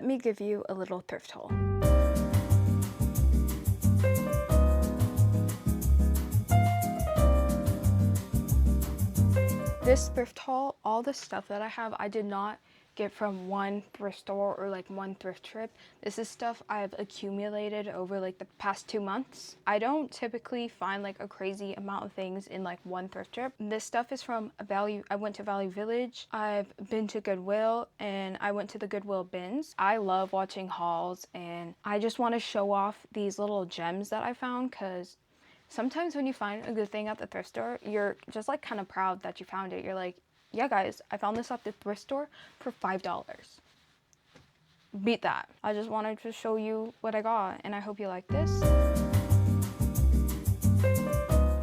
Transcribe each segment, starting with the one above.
let me give you a little thrift haul. This thrift haul, all the stuff that I have, I did not get from one thrift store or like one thrift trip. This is stuff I've accumulated over like the past 2 months. I don't typically find like a crazy amount of things in like one thrift trip. This stuff is from I went to Value Village, I've been to Goodwill, and I went to the Goodwill bins. I love watching hauls, and I just want to show off these little gems that I found, because sometimes when you find a good thing at the thrift store, you're just like kind of proud that you found it. You're like, yeah guys, I found this at the thrift store for $5. Beat that. I just wanted to show you what I got, and I hope you like this.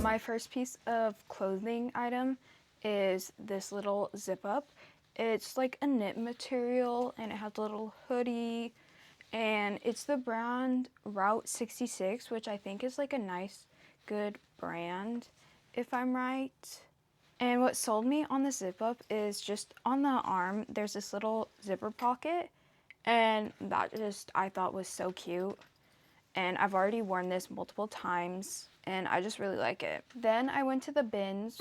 My first piece of clothing item is this little zip up. It's like a knit material, and it has a little hoodie, and it's the brand Route 66, which I think is like a nice, good brand, if I'm right. And what sold me on the zip up is just on the arm, there's this little zipper pocket, and that just I thought was so cute. And I've already worn this multiple times, and I just really like it. Then I went to the bins,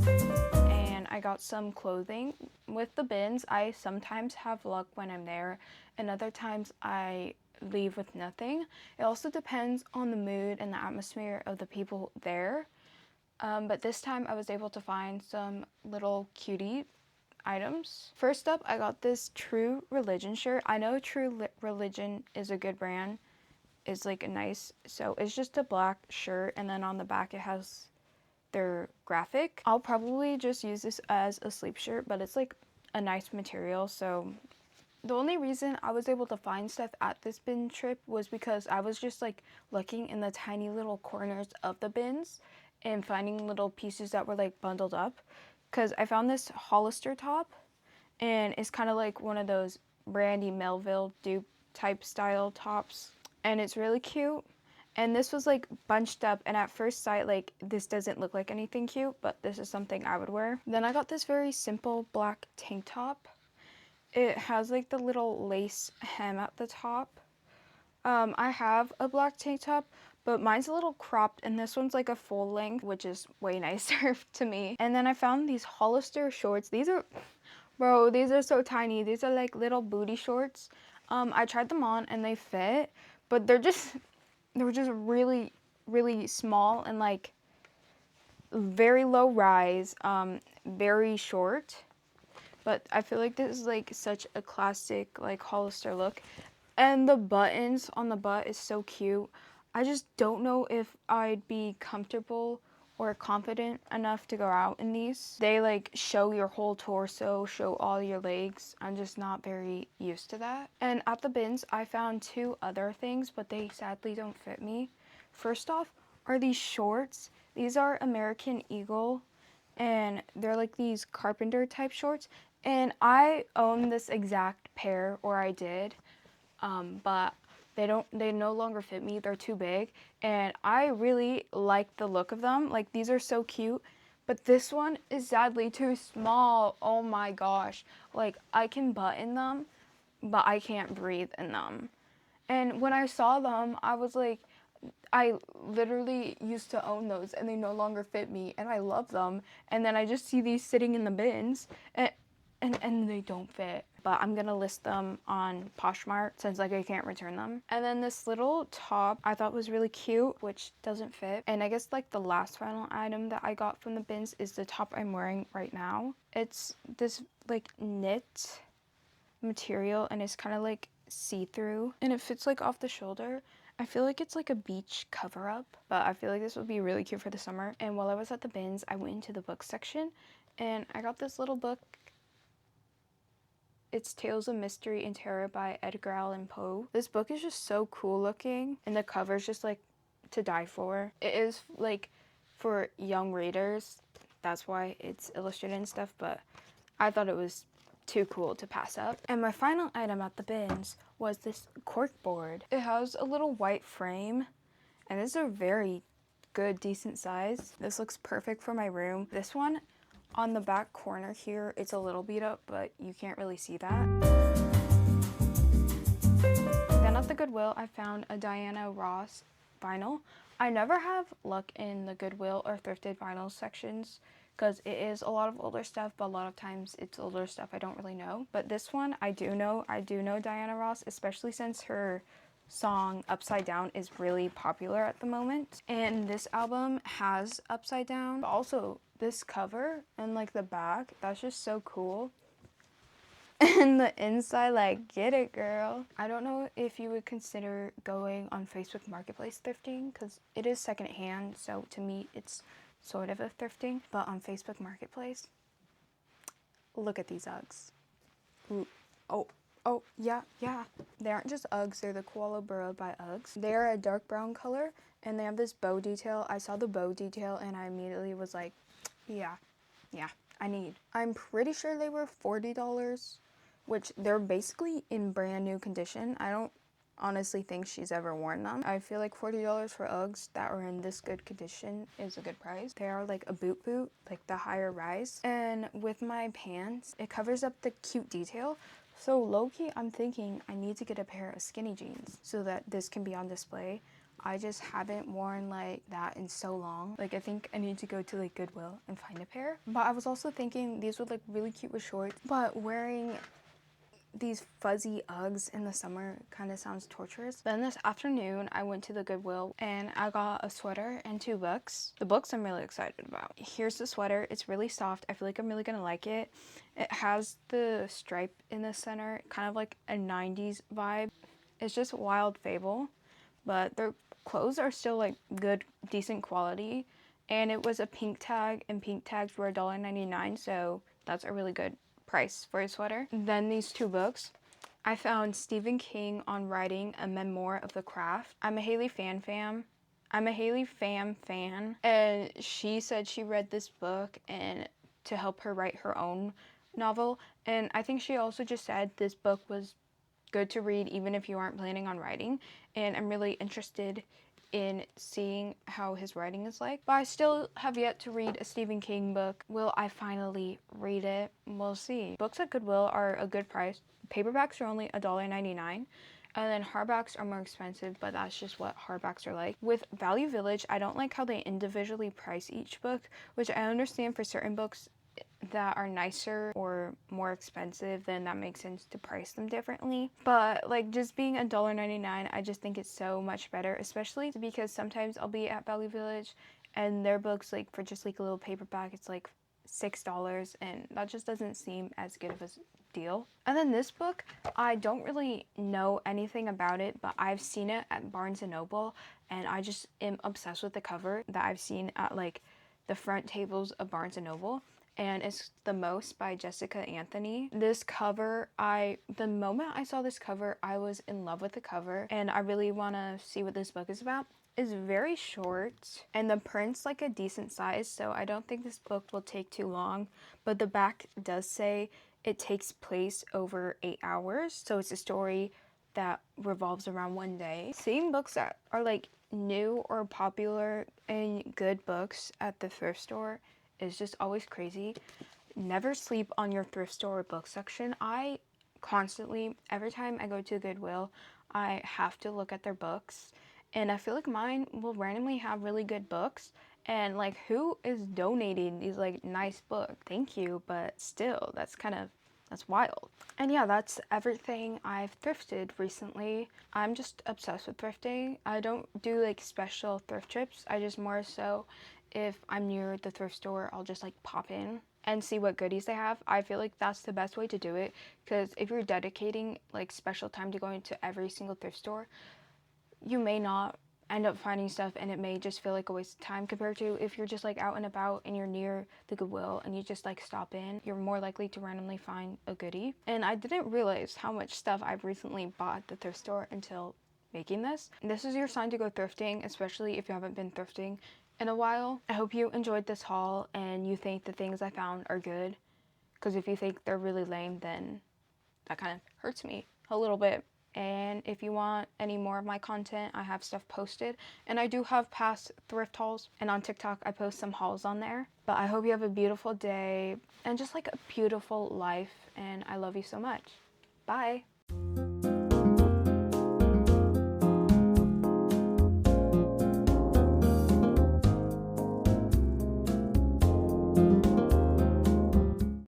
and I got some clothing. With the bins, I sometimes have luck when I'm there, and other times I leave with nothing. It also depends on the mood and the atmosphere of the people there. But this time I was able to find some little cutie items. First up, I got this True Religion shirt. I know True Religion is a good brand. It's like a nice, so it's just a black shirt, and then on the back it has their graphic. I'll probably just use this as a sleep shirt, but it's like a nice material. So the only reason I was able to find stuff at this bin trip was because I was just like looking in the tiny little corners of the bins and finding little pieces that were like bundled up, because I found this Hollister top, and it's kind of like one of those Brandy Melville dupe type style tops, and it's really cute. And this was like bunched up, and at first sight, like, this doesn't look like anything cute, but this is something I would wear. Then I got this very simple black tank top. It has like the little lace hem at the top. I have a black tank top, but mine's a little cropped, and this one's like a full length, which is way nicer to me. And then I found these Hollister shorts. These are, bro, these are so tiny. These are like little booty shorts. I tried them on and they fit, but they were just really, really small and like very low rise, very short. But I feel like this is like such a classic like Hollister look. And the buttons on the butt is so cute. I just don't know if I'd be comfortable or confident enough to go out in these. They like show your whole torso, show all your legs. I'm just not very used to that. And at the bins, I found 2 other things, but they sadly don't fit me. First off are these shorts. These are American Eagle, and they're like these carpenter type shorts. And I own this exact pair, or I did. But they no longer fit me. They're too big, and I really like the look of them. Like, these are so cute, but this one is sadly too small. Oh my gosh. Like, I can button them, but I can't breathe in them. And when I saw them, I was like, I literally used to own those, and they no longer fit me, and I love them. And then I just see these sitting in the bins, and they don't fit. But I'm gonna list them on Poshmark since like I can't return them. And then this little top I thought was really cute, which doesn't fit. And I guess like the last final item that I got from the bins is the top I'm wearing right now. It's this like knit material, and it's kind of like see-through, and it fits like off the shoulder. I feel like it's like a beach cover-up, but I feel like this would be really cute for the summer. And while I was at the bins, I went into the book section, and I got this little book. It's Tales of Mystery and Terror by Edgar Allan Poe. This book is just so cool looking, and the cover's just like to die for. It is like for young readers, that's why it's illustrated and stuff, but I thought it was too cool to pass up. And my final item at the bins was this cork board. It has a little white frame, and this is a very good, decent size. This looks perfect for my room. This one On the back corner here, it's a little beat up, but you can't really see that. Then at the Goodwill, I found a Diana Ross vinyl. I never have luck in the Goodwill or thrifted vinyl sections because it is a lot of older stuff, but a lot of times it's older stuff I don't really know. But this one, I do know. I do know Diana Ross, especially since her song Upside Down is really popular at the moment. And this album has Upside Down. But also, this cover and like the back, that's just so cool. And the inside, like, get it, girl. I don't know if you would consider going on Facebook Marketplace thrifting because it is secondhand, so to me it's sort of a thrifting. But on Facebook Marketplace, look at these Uggs. Ooh. Oh, yeah. They aren't just Uggs, they're the Koala Burrow by Uggs. They are a dark brown color and they have this bow detail. I saw the bow detail and I immediately was like, yeah, I need. I'm pretty sure they were $40, which they're basically in brand new condition. I don't honestly think she's ever worn them. I feel like $40 for Uggs that are in this good condition is a good price. They are like a boot, like the higher rise. And with my pants, it covers up the cute detail. So low-key, I'm thinking I need to get a pair of skinny jeans so that this can be on display. I just haven't worn like that in so long. Like I think I need to go to like Goodwill and find a pair. But I was also thinking these would look really cute with shorts, but wearing these fuzzy Uggs in the summer kind of sounds torturous. Then this afternoon, I went to the Goodwill and I got a sweater and 2 books. The books I'm really excited about. Here's the sweater. It's really soft. I feel like I'm really gonna like it. It has the stripe in the center, kind of like a 90s vibe. It's just Wild Fable, but their clothes are still like good, decent quality. And it was a pink tag, and pink tags were $1.99, so that's a really good price for a sweater. Then these 2 books. I found Stephen King on Writing, a Memoir of the Craft. I'm a Haley fan, and she said she read this book and to help her write her own novel. And I think she also just said this book was good to read even if you aren't planning on writing. And I'm really interested in seeing how his writing is like. But I still have yet to read a Stephen King book. Will I finally read it? We'll see. Books at Goodwill are a good price. Paperbacks are only $1.99. And then hardbacks are more expensive, but that's just what hardbacks are like. With Value Village, I don't like how they individually price each book, which I understand for certain books that are nicer or more expensive, then that makes sense to price them differently. But like just being $1.99, I just think it's so much better, especially because sometimes I'll be at Value Village and their books, like for just like a little paperback, it's like $6, and that just doesn't seem as good of a deal. And then this book, I don't really know anything about it, but I've seen it at Barnes & Noble, and I just am obsessed with the cover that I've seen at like the front tables of Barnes & Noble. And it's The Most by Jessica Anthony. This cover, the moment I saw this cover, I was in love with the cover, and I really want to see what this book is about. It's very short, and the print's like a decent size, so I don't think this book will take too long. But the back does say it takes place over 8 hours, so it's a story that revolves around one day. Seeing books that are like new or popular and good books at the thrift store is just always crazy. Never sleep on your thrift store book section. I constantly, every time I go to Goodwill, I have to look at their books, and I feel like mine will randomly have really good books, and like, who is donating these like nice books? Thank you, but still, that's wild. And yeah, that's everything I've thrifted recently. I'm just obsessed with thrifting. I don't do like special thrift trips. I just more so, if I'm near the thrift store, I'll just like pop in and see what goodies they have. I feel like that's the best way to do it, because if you're dedicating like special time to going to every single thrift store, you may not end up finding stuff, and it may just feel like a waste of time compared to if you're just like out and about and you're near the Goodwill and you just like stop in, you're more likely to randomly find a goodie. And I didn't realize how much stuff I've recently bought at the thrift store until making this. This is your sign to go thrifting, especially if you haven't been thrifting in a while. I hope you enjoyed this haul and you think the things I found are good, because if you think they're really lame, then that kind of hurts me a little bit. And if you want any more of my content, I have stuff posted. And I do have past thrift hauls. And on TikTok, I post some hauls on there. But I hope you have a beautiful day and just like a beautiful life. And I love you so much. Bye.